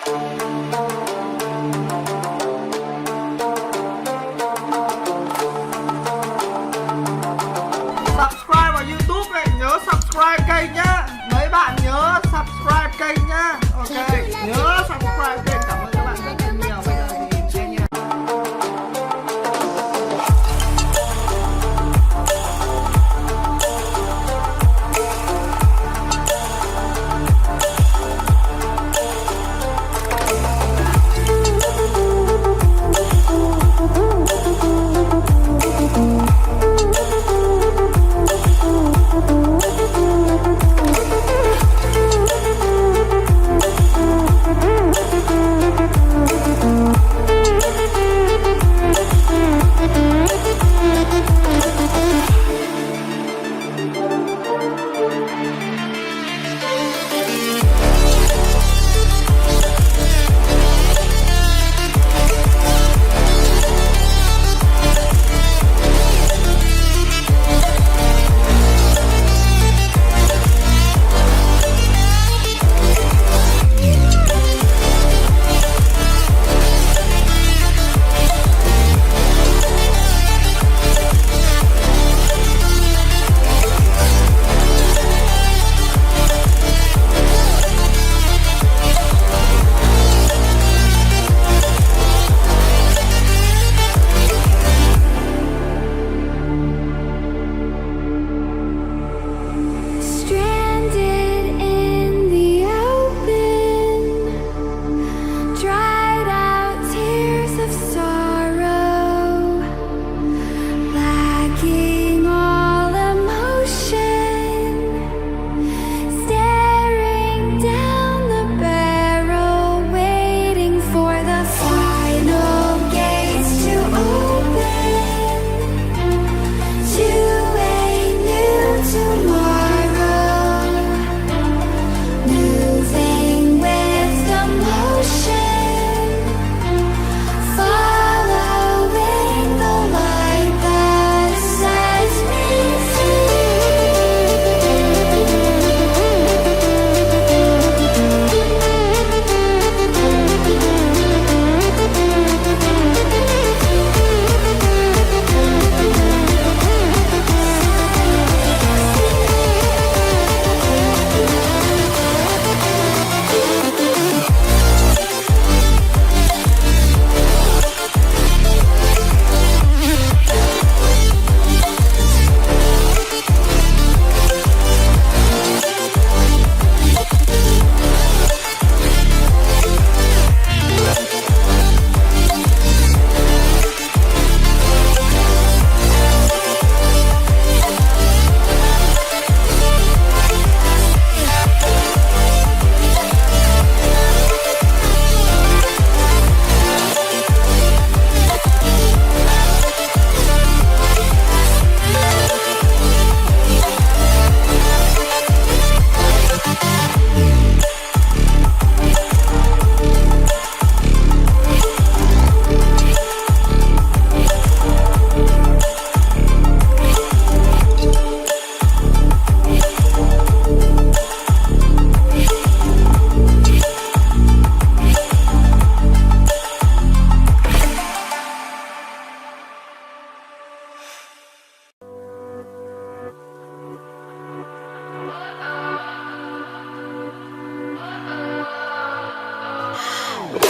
Subscribe vào YouTube này, nhớ subscribe kênh nhá. Mấy bạn nhớ subscribe kênh nhá. Ok, nhớ subscribe kênh. Cảm ơn các bạn rất là nhiều. Bây giờ thì nghe nhạc.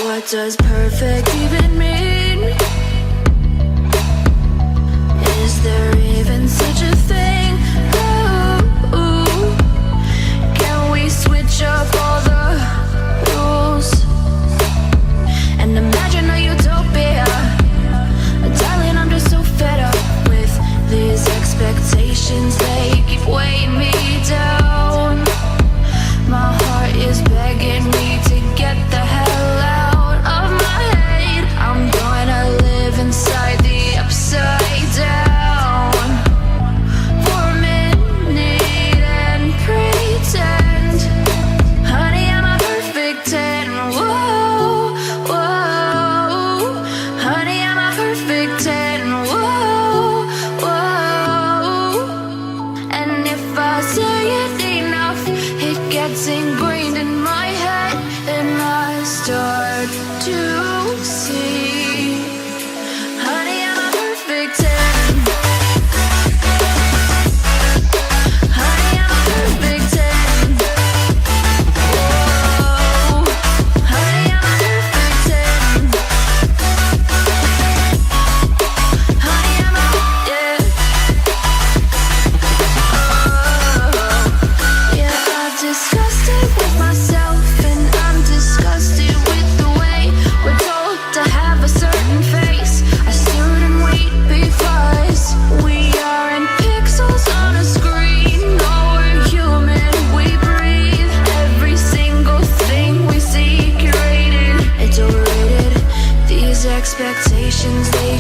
What does perfect even mean? Is there even such a thing? Ooh, can we switch up all the rules and imagine a utopia? Darling, I'm just so fed up with these expectations. They keep weighing me down. My heart is begging me to get the hell out of my head. I'm done to see. Honey, I'm a perfect 10. Honey, I'm a perfect 10. Whoa. Honey, I'm a perfect 10. Honey, I'm a, yeah. Oh, yeah, I've discussed it with myself, and I'm disgusted with the way we're told to have a certain face, a certain weight, because we aren't pixels on a screen. No, we're human, we breathe. Every single thing we see curated, it's overrated. These expectations, they